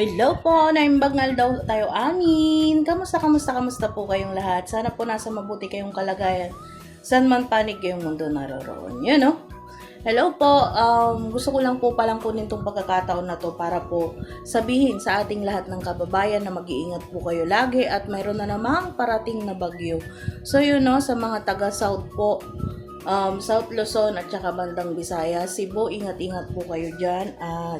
Hello po, naimbagnal daw tayo amin. Kamusta po kayong lahat? Sana po nasa mabuti kayong kalagayan. San man panig kayong mundo naroroon. Yun, no? Hello po, gusto ko lang po palang kunin itong pagkakataon na to para po sabihin sa ating lahat ng kababayan na mag-iingat po kayo lagi at mayroon na namang parating na bagyo. So yun, no, sa mga taga-South po, South Luzon at saka bandang Visayas, Cebu, ingat-ingat po kayo dyan at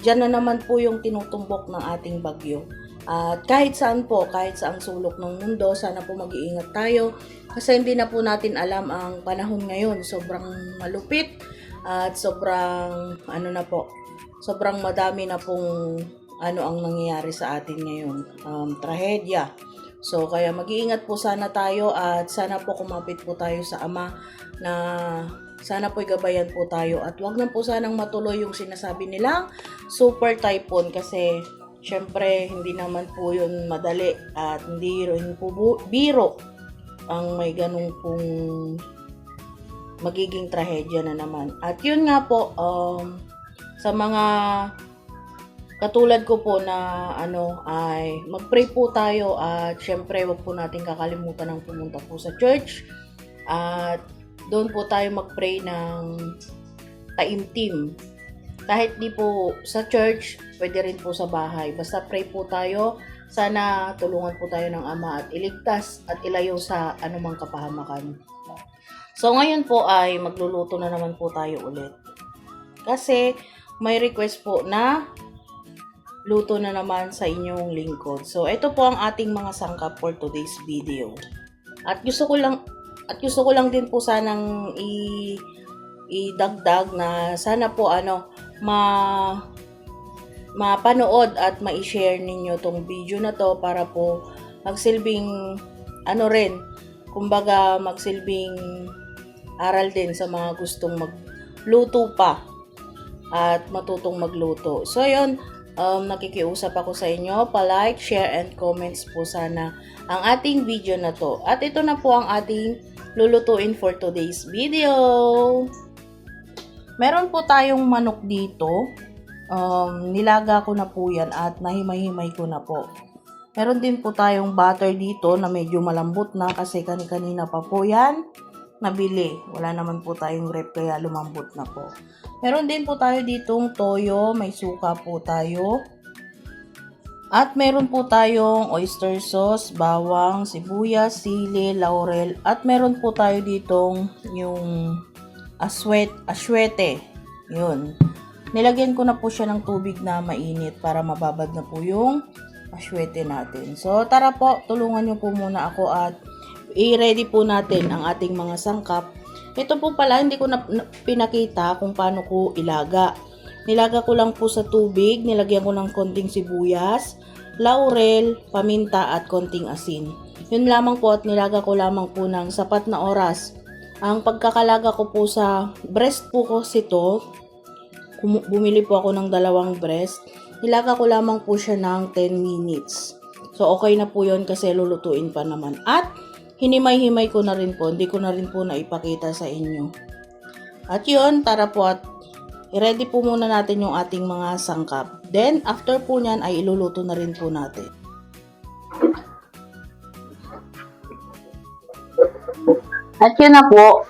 diyan na naman po yung tinutumbok ng ating bagyo. At kahit saan po, kahit saang sulok ng mundo, sana po mag-iingat tayo kasi hindi na po natin alam ang panahon ngayon. Sobrang malupit at sobrang sobrang madami na pong ang nangyayari sa atin ngayon. Trahedya. So kaya mag-iingat po sana tayo at sana po kumapit po tayo sa Ama na sana po'y gabayan po tayo at wag na po sanang matuloy yung sinasabi nilang super typhoon kasi syempre hindi naman po yun madali at hindi rin po biro ang may ganung pong magiging trahedya na naman. At yun nga po, sa mga katulad ko po na ay mag-pray po tayo at syempre wag po natin kakalimutan ng pumunta po sa church at doon po tayo mag-pray ng taimtim. Kahit di po sa church, pwede rin po sa bahay. Basta pray po tayo. Sana tulungan po tayo ng Ama at iligtas at ilayo sa anumang kapahamakan. So ngayon po ay magluluto na naman po tayo ulit. Kasi may request po na luto na naman sa inyong lingkod. So ito po ang ating mga sangkap for today's video. At gusto ko lang din po sanang idagdag na sana po mapanood at ma-share ninyo tong video na to para po magsilbing magsilbing aral din sa mga gustong magluto pa at matutong magluto. So yun, nakikiusap ako sa inyo, pa-like, share, and comments po sana ang ating video na to. At ito na po ang ating lulutuin for today's video. Meron po tayong manok dito. Nilaga ko na po yan at nahimay-himay ko na po. Meron din po tayong butter dito na medyo malambot na kasi kanina pa po yan nabili. Wala naman po tayong rep kaya lumambot na po. Meron din po tayo ditong toyo, may suka po tayo. At meron po tayong oyster sauce, bawang, sibuyas, sili, laurel. At meron po tayo ditong yung aswete. Yun. Nilagyan ko na po siya ng tubig na mainit para mababad na po yung aswete natin. So tara po, tulungan niyo po muna ako at i-ready po natin ang ating mga sangkap. Ito po pala, hindi ko na pinakita kung paano ko ilaga. Nilaga ko lang po sa tubig, nilagyan ko ng konting sibuyas, laurel, paminta at konting asin. Yun lamang po at nilaga ko lamang po ng sapat na oras. Ang pagkakalaga ko po sa breast po kasi ito, bumili po ako ng 2 breast. Nilaga ko lamang po siya ng 10 minutes. So okay na po yun kasi lulutuin pa naman. At hinimay-himay ko na rin po, hindi ko na rin po naipakita sa inyo. At yun, tara po at i-ready po muna natin yung ating mga sangkap. Then, after po nyan ay iluluto na rin po natin. At yun na po,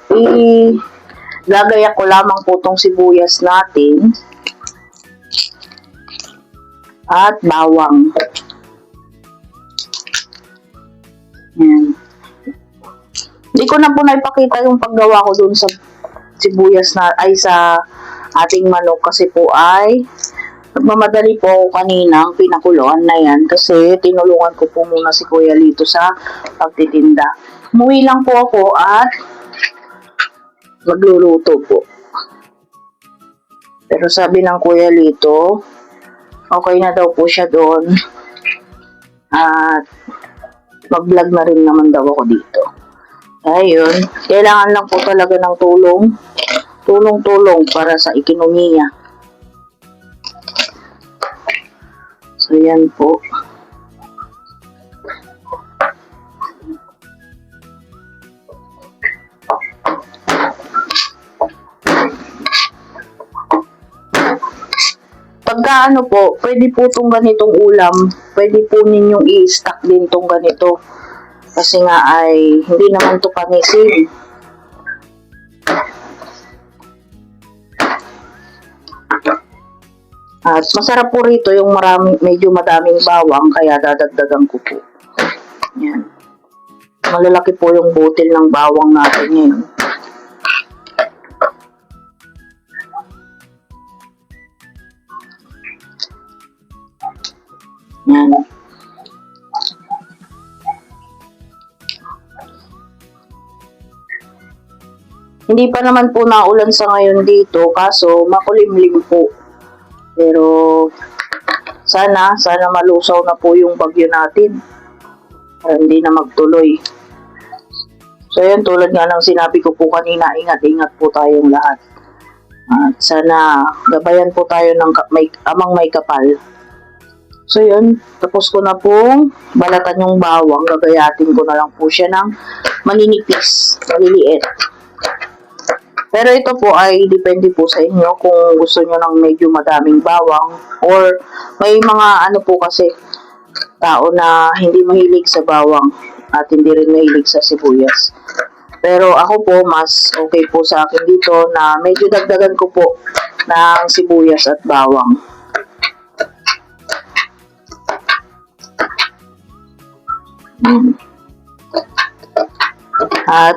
gagayak ko lamang po tong sibuyas natin. At bawang. Yan. Hindi ko na po naipakita yung paggawa ko dun sa sibuyas sa ating manok kasi po ay nagmamadali po ako kanina ang pinakuluan na yan kasi tinulungan ko po muna si Kuya Lito sa pagtitinda. Umuwi lang po ako at magluluto po. Pero sabi ng Kuya Lito, okay na daw po siya doon at mag-vlog na rin naman daw ako dito. Ayun, kailangan lang po talaga ng tulong para sa ekonomiya. So, yan po. Pagka ano po, pwede po itong ganitong ulam, pwede po ninyong i-stack din itong ganito. Kasi nga ay hindi naman ito panisin. At masarap po rito yung medyo madaming bawang, kaya dadagdagan ko po. Yan. Malalaki po yung butil ng bawang natin ngayon. Yan. Hindi pa naman po naulan sa ngayon dito, kaso makulimlim po. Pero sana malusaw na po yung bagyo natin. Para hindi na magtuloy. So yun, tulad nga ng sinabi ko po kanina, ingat-ingat po tayong lahat. At sana gabayan po tayo ng amang may kapal. So yun, tapos ko na pong balatan yung bawang. Gagayatin ko na lang po siya ng maninipis, maliliit. Pero ito po ay depende po sa inyo kung gusto nyo ng medyo madaming bawang or may mga ano po kasi tao na hindi mahilig sa bawang at hindi rin mahilig sa sibuyas. Pero ako po, mas okay po sa akin dito na medyo dagdagan ko po ng sibuyas at bawang.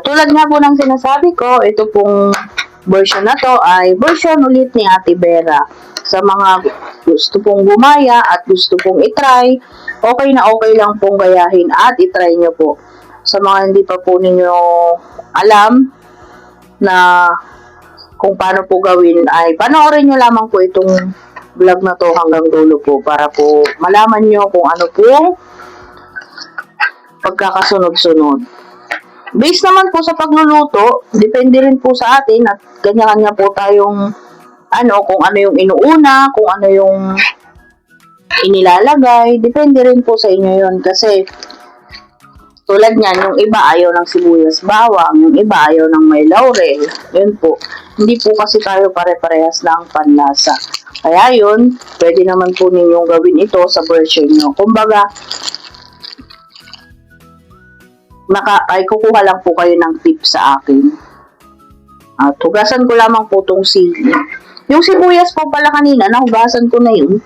Tulad nga po ng sinasabi ko, ito pong version na to ay version ulit ni Ate Vera. Sa mga gusto pong bumaya at gusto pong itry, okay na okay lang pong gayahin at itry nyo po. Sa mga hindi pa po ninyo alam na kung paano po gawin, ay panoorin nyo lamang po itong vlog na to hanggang dulo po para po malaman nyo kung ano po pagkakasunod-sunod. Based naman po sa pagluluto, depende rin po sa atin at kanya-kanya po tayong kung ano yung inuuna, kung ano yung inilalagay, depende rin po sa inyo yun. Kasi tulad niyan, yung iba ayaw ng sibuyas bawang, yung iba ayaw ng may laurel, yun po. Hindi po kasi tayo pare-parehas ng panlasa. Kaya yun, pwede naman po ninyong gawin ito sa version nyo. Kumbaga, kukuha lang po kayo ng tip sa akin. At hugasan ko lamang po itong sili. Yung sibuyas po pala kanina, nahugasan ko na yun.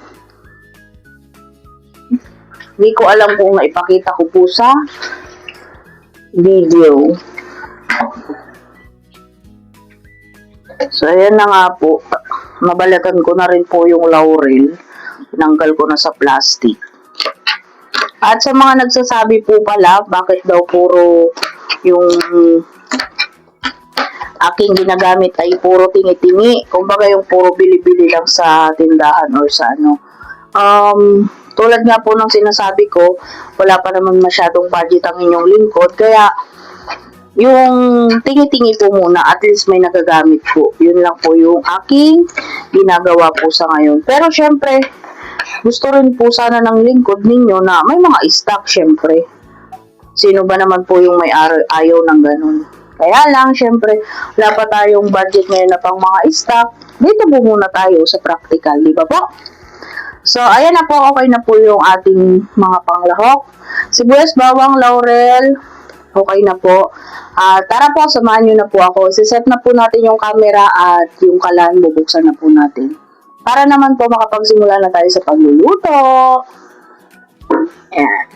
Hindi ko alam kung naipakita ko po sa video. So, ayan na nga po. Nabalatan ko na rin po yung laurel. Tinanggal ko na sa plastic. At sa mga nagsasabi po pala, bakit daw puro yung aking ginagamit ay puro tingi-tingi. Kumbaga yung puro bili-bili lang sa tindahan or sa ano. Tulad nga po ng sinasabi ko, wala pa naman masyadong budget ang inyong lingkod. Kaya yung tingi-tingi po muna, at least may nagagamit po. Yun lang po yung aking ginagawa po sa ngayon. Pero syempre, gusto rin po sana ng lingkod ninyo na may mga stock syempre. Sino ba naman po yung may ayaw ng ganun? Kaya lang, syempre, wala pa tayong budget ngayon na pang mga stock. Dito po muna tayo sa practical, di ba po? So, ayan na po, okay na po yung ating mga panglahok. Sibuyas, bawang, laurel, okay na po. Tara po, samahan nyo na po ako. Siset na po natin yung camera at yung kalan, bubuksan na po natin. Para naman po makapagsimula na tayo sa pagluluto. Ayan.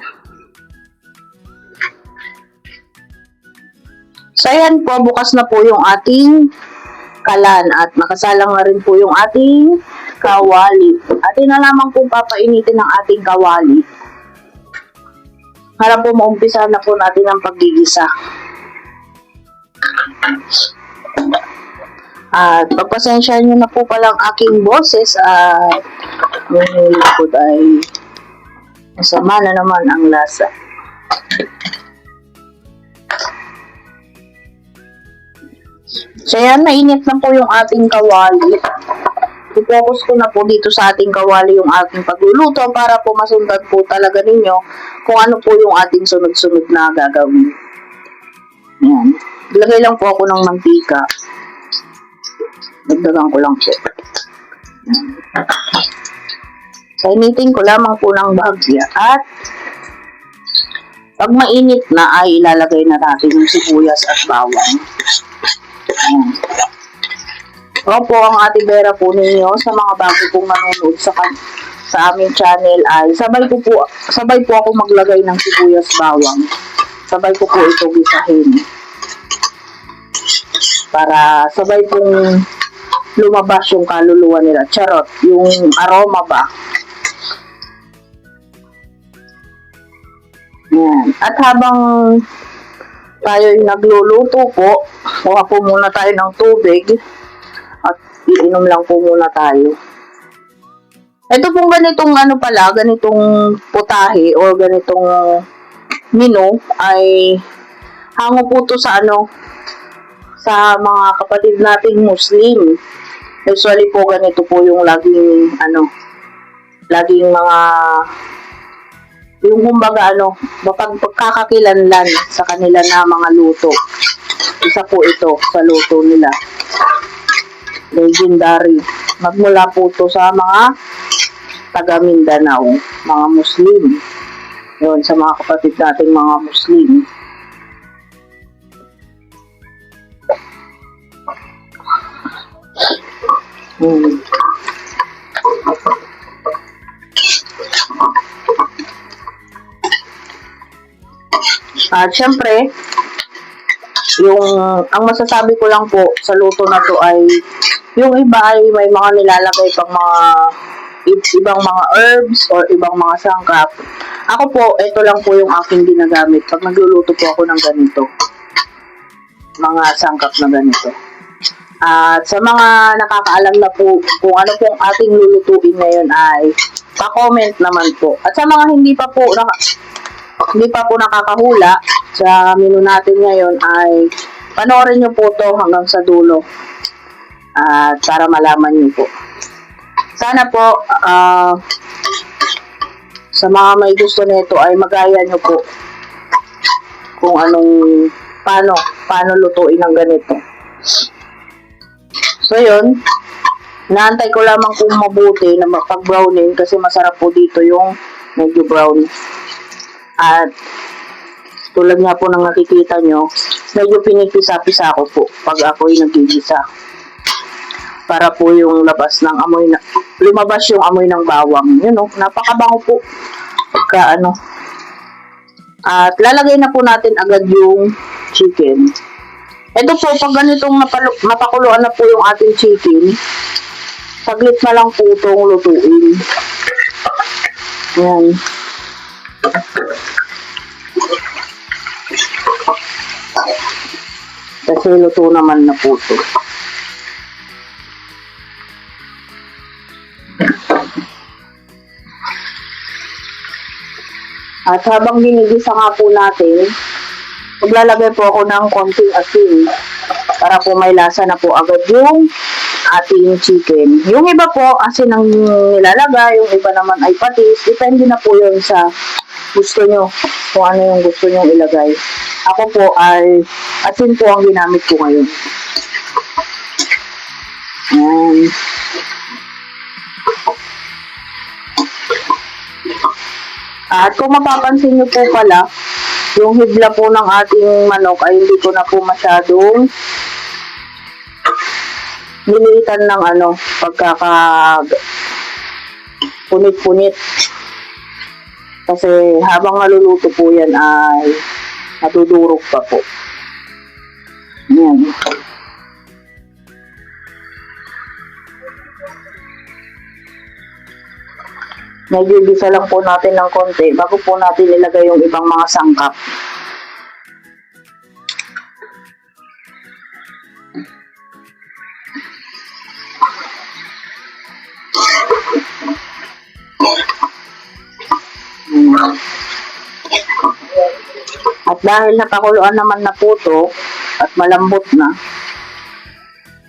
So, ayan po, bukas na po yung ating kalan at nakasalang na rin po yung ating kawali. Atin na lamang po papainitin ang ating kawali. Para po maumpisa na po natin ang paggigisa. At pagpasensyahan nyo na po palang aking boses at yung likod ay masama na naman ang lasa. So yan, mainit na po yung ating kawali. I-focus ko na po dito sa ating kawali yung ating pagluluto para po masundan po talaga ninyo kung ano po yung ating sunod-sunod na gagawin. Yan. Ilagay lang po ako ng mantika. Dagdagan ko lang po. Painitin ko lamang po ng bahagya at pag mainit na ay ilalagay na natin yung sibuyas at bawang. Ayan. Opo, ang Ate Vera po ninyo sa mga bago pong manonood sa aming channel ay sabay po ako maglagay ng sibuyas bawang. Sabay ko po ito gisahin. Para sabay pong lumabas yung kaluluwa nila. Charot, yung aroma ba. Yan. At habang tayo'y nagluluto po, kuha po muna tayo ng tubig at iinom lang po muna tayo. Ito pong ganitong ganitong putahe o ganitong menu ay hango po to sa sa mga kapatid nating Muslim. Usually po ganito po yung laging mga yung kumbaga pagkakakilanlan sa kanila na mga luto. Isa po ito sa luto nila. Legendary. Magmula po ito sa mga taga Mindanao, mga Muslim. Yun, sa mga kapatid nating mga Muslim. At syempre, ang masasabi ko lang po sa luto na to ay yung iba ay may mga nilalagay pang ibang mga herbs or ibang mga sangkap. Ako po, ito lang po yung aking ginagamit pag nagluluto po ako ng ganito. Mga sangkap na ganito. At sa mga nakakaalam na po kung ano pong ating lulutuin ngayon ay pa-comment naman po. At sa mga hindi pa po nakakahula sa menu natin ngayon ay panoorin nyo po to hanggang sa dulo at para malaman nyo po. Sana po sa mga may gusto nito ay magaya nyo po kung paano lutuin ng ganito. So yun, naantay ko lamang kung mabuti na mapag-browning kasi masarap po dito yung medyo brown. At tulad nga po ng nakikita nyo, medyo pinipisa-pisa ko po pag ako'y nagigisa. Para po yung lumabas yung amoy ng bawang. Yun napakabango po. Pagka At lalagay na po natin agad yung chicken. Ito po, pag ganitong napakuluan na po yung ating chicken, saglit na lang po itong lutuin. Yan. Kasi luto naman na po ito. At habang ginigisa nga po natin, maglalagay po ako ng konting asin para po may lasa na po agad yung ating chicken. Yung iba po, asin ang nilalagay, yung iba naman ay patis. Depende na po yun sa gusto nyo, kung ano yung gusto nyo ilagay. Ako po ay asin po ang ginamit ko ngayon. Ayan. At kung mapapansin nyo po pala, yung hibla po ng ating manok ay hindi ko na po masyadong nilitan ng punit-punit. Kasi habang naluluto po yan ay natudurog pa po. Yan. Medyo bisa lang po natin ng konti bago po natin ilagay yung ibang mga sangkap. At dahil napakuluan naman na po ito at malambot na,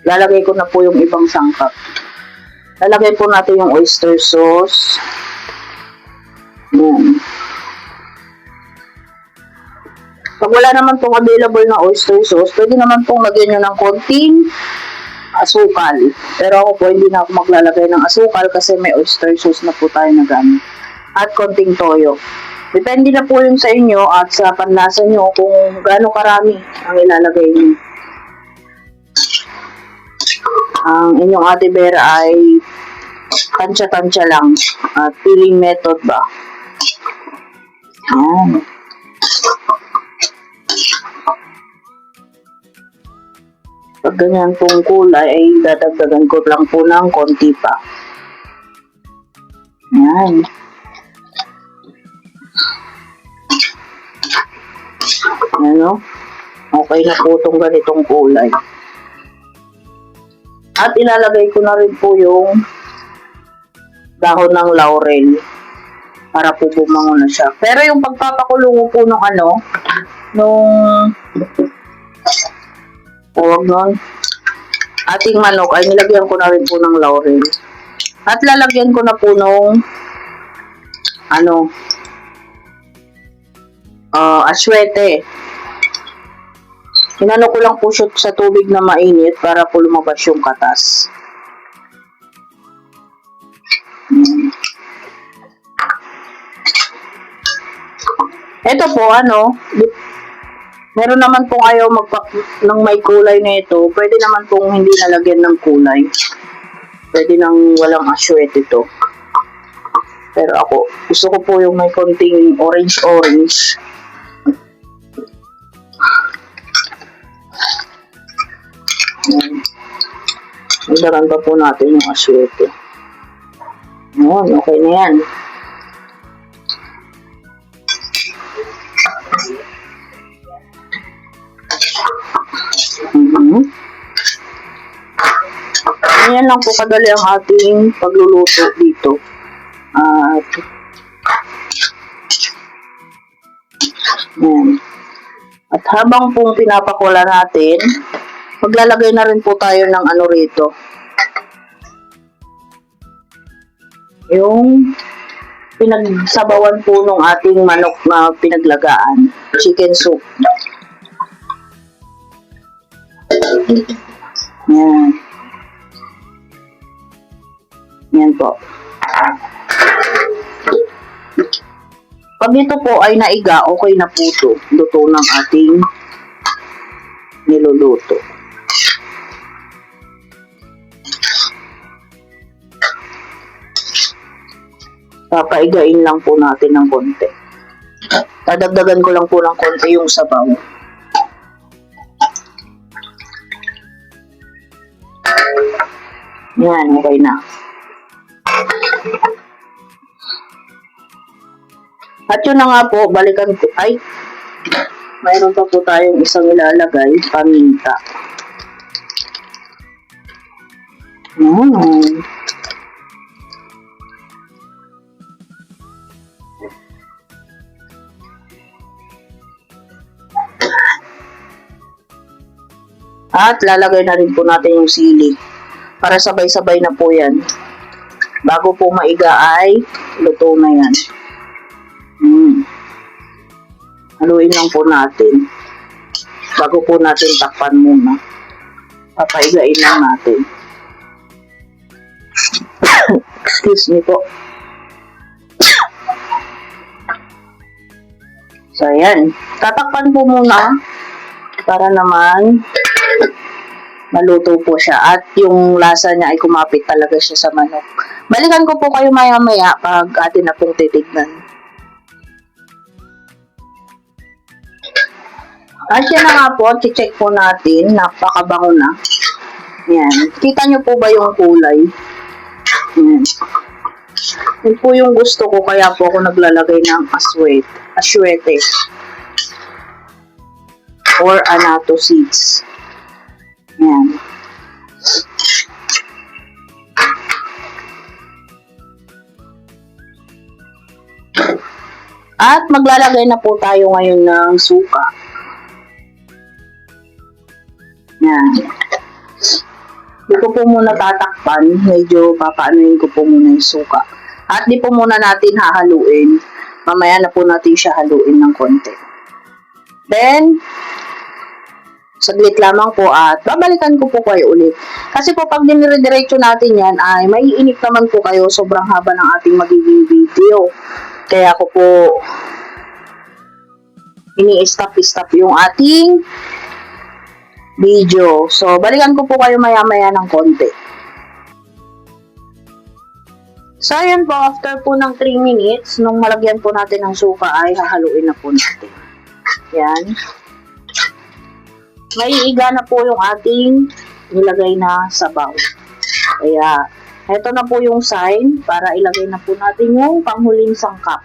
lalagay ko na po yung ibang sangkap. Lalagay po natin yung oyster sauce. Yan. Pag wala naman pong available na oyster sauce, pwede naman pong lagyan nyo ng konting asukal. Pero ako po, hindi na ako maglalagay ng asukal kasi may oyster sauce na po tayo na gamit. At konting toyo. Depende na po yun sa inyo at sa panlasa nyo kung gaano karami ang ilalagay nyo. Ang inyong Ate Vera ay tansya-tansya lang at peeling method ba. Ayan. Pag ganyan pong kulay ay dadagdagan ko lang po ng konti pa. Ayan. Ano? Okay na po itong ganitong kulay. At ilalagay ko na rin po yung dahon ng laurel para po bumango na siya. Pero yung pagpapakulo po nung tawag nun, ating manok ay nilagyan ko na rin po ng laurel. At lalagyan ko na po nung aswete. Inano ko lang po siya sa tubig na mainit para po lumabas yung katas. Ito po, meron naman pong ayaw ng may kulay na ito. Pwede naman pong hindi nalagyan ng kulay. Pwede nang walang aswete ito. Pero ako, gusto ko po yung may konting orange-orange. Daran pa po natin yung aswete. Ayan, okay na yan. Ayan lang po kadali ang ating pagluluto dito. At ayan. At habang pong pinapakula natin, maglalagay na rin po tayo ng rito. Yung pinagsabawan po ng ating manok na pinaglagaan. Chicken soup. Yan. Yan po. Pag ito po ay naiga, okay na po ito. Luto ng ating niluluto. Papaigain lang po natin ng konti. Dadagdagan ko lang po ng konti yung sabaw. Yan, okay na. At yun na nga po, balikan ko. Ay, mayroon pa po tayong isang ilalagay, paminta. At lalagay na rin po natin yung sili. Para sabay-sabay na po yan. Bago po maiga ay luto na yan. Haluin lang po natin. Bago po natin takpan muna. Papaigain lang natin. Excuse me po. So, ayan. Tatakpan po muna para naman maluto po siya at yung lasa niya ay kumapit talaga siya sa manok. Balikan ko po kayo maya-maya pag atin na pong titignan. At yan na nga po, check po natin, napakabango na. Yan. Kita nyo po ba yung kulay? Yan. Yun po yung gusto ko, kaya po ako naglalagay ng aswete. Or annatto seeds. Yan. At maglalagay na po tayo ngayon ng suka. Yan. Di ko po muna tatakpan. Medyo papaanoin ko po muna yung suka. At di po muna natin hahaluin. Mamaya na po natin siya haluin ng konti. Then, Saglit lamang po at babalikan ko po kayo ulit. Kasi po pag dinire-diretso natin yan ay maiinip naman po kayo, sobrang haba ng ating magiging video. Kaya ko po ini-stop yung ating video. So balikan ko po kayo maya-maya ng konti. So ayan po, after po ng 3 minutes, nung malagyan po natin ng suka ay hahaluin na po natin. Yan. Maiiga na po yung ating nilagay na sabaw. Kaya, ito na po yung sign para ilagay na po natin yung panghuling sangkap.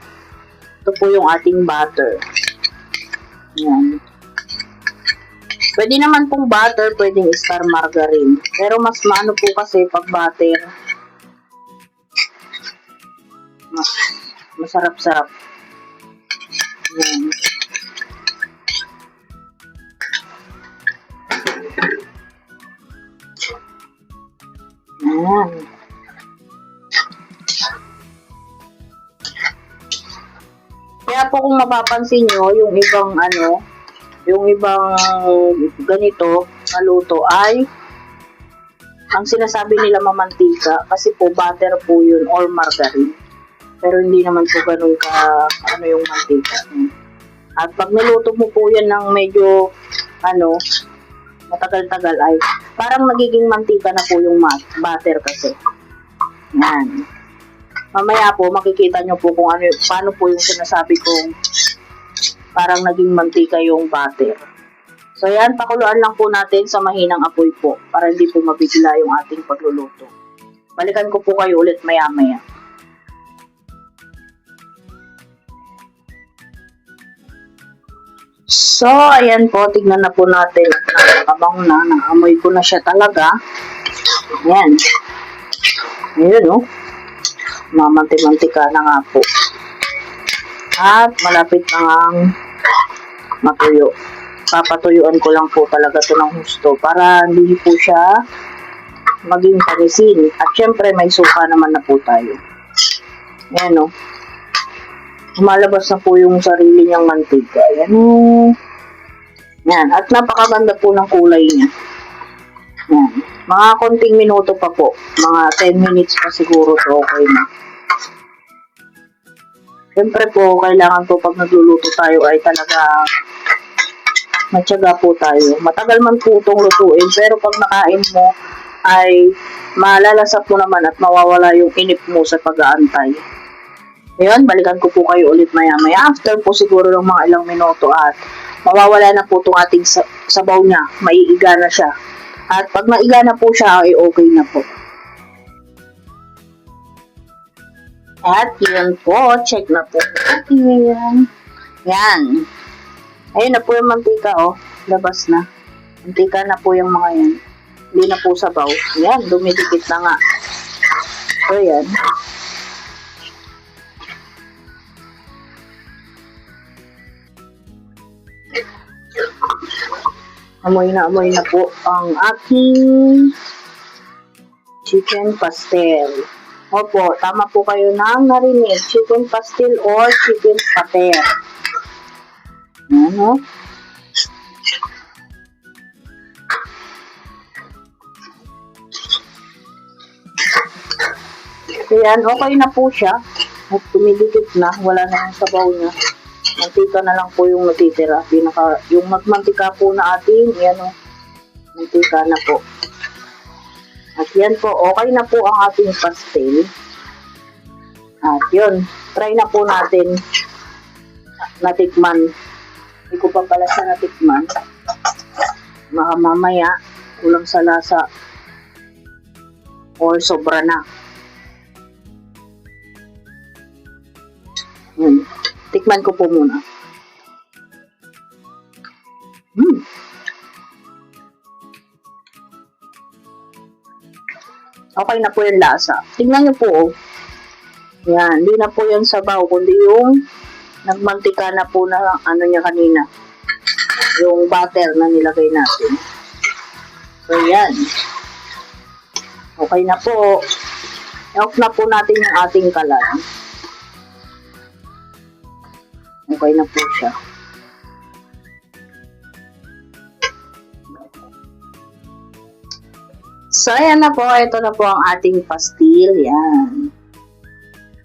Ito po yung ating butter. Yan. Pwede naman pong butter, pwedeng star margarine. Pero mas maano po kasi pag butter, masarap-sarap. Yan. Ayan. Kaya po kung mapapansin nyo, yung ibang ganito na luto ay ang sinasabi nila mamantika kasi po butter po yun or margarine. Pero hindi naman po ganun yung mantika. At pag niluto mo po yan ng medyo matagal-tagal ay parang nagiging mantika na po yung butter kasi. Yan. Mamaya po makikita nyo po kung paano po yung sinasabi kong parang naging mantika yung butter. So yan, pakuluan lang po natin sa mahinang apoy po para hindi po mabigla yung ating pagluluto. Balikan ko po kayo ulit maya-maya. So, ayan po, tignan na po natin at nakakabango na, naamoy ko na siya talaga. Ayan. Ayan, oh. Mamanti-mantika na nga po. At malapit na ngang matuyo. Papatuyuan ko lang po talaga ito ng husto para hindi po siya maging panisin. At syempre, may suka naman na po tayo. Ayan, oh. Lumalabas na po yung sarili niyang mantika. Ayan, oh. Yan. At napakaganda po ng kulay niya. Yan. Mga konting minuto pa po. Mga 10 minutes pa siguro to okay na. Siyempre po, kailangan po pag nagluluto tayo ay talaga matyaga po tayo. Matagal man po itong lutuin, pero pag nakain mo ay malalasap mo naman at mawawala yung inip mo sa pag-aantay. Ngayon, balikan ko po kayo ulit maya-maya. After po siguro ng mga ilang minuto at mawawala na po itong ating sabaw niya. Maiiga na siya. At pag maiga na po siya, ay okay na po. At yun po, check na po natin. Yan. Ayun na po yung mantika, oh. Labas na. Mantika na po yung mga yan. Hindi na po sabaw. Yan, dumidikit na nga. So, yan. Amoy na po ang aking chicken pastel. Opo, tama po kayo nang narinig. Chicken pastel or chicken pater. Ano? Ayan, okay na po siya. At tumidikit na. Wala na yung sabaw niya. Mantika na lang po yung natitira. Yung magmantika po na atin, yan o. Mantika na po. At yan po, okay na po ang ating pastel. At yun, try na po natin natikman. Hindi ko pa pala sa natikman. Baka mamaya, kulang sa lasa or sobra na. Yun. Tikman ko po muna. Okay na po yung lasa. Tingnan nyo po, oh. Yan, hindi na po yung sabaw, kundi yung nagmantika na po na ano niya kanina. Yung butter na nilagay natin. So, yan. Okay na po. I-off na po natin yung ating kalan. Okay na po siya. So, ayan na po. Ito na po ang ating pastil. Yan.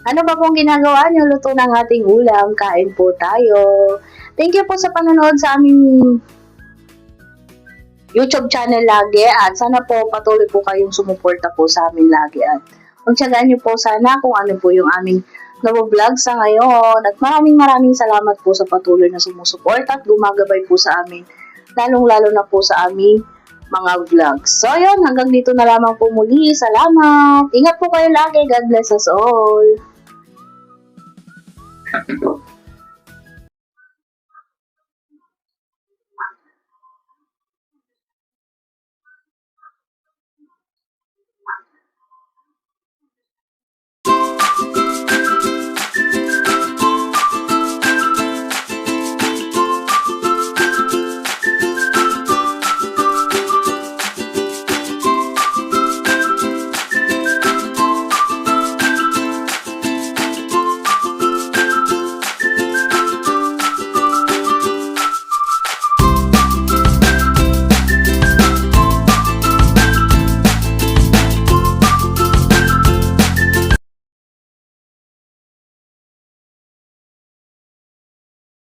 Ano ba pong ginagawa niyo? Luto ng ating ulam. Kain po tayo. Thank you po sa panonood sa aming YouTube channel lagi. At sana po patuloy po kayong sumuporta po sa amin lagi. At magtsagaan niyo po sana kung ano po yung aming vlog sa ngayon. At maraming salamat po sa patuloy na sumusuporta at gumagabay po sa amin. Lalong-lalo na po sa aming mga vlogs. So, yun. Hanggang dito na lamang po muli. Salamat. Ingat po kayo lagi. God bless us all.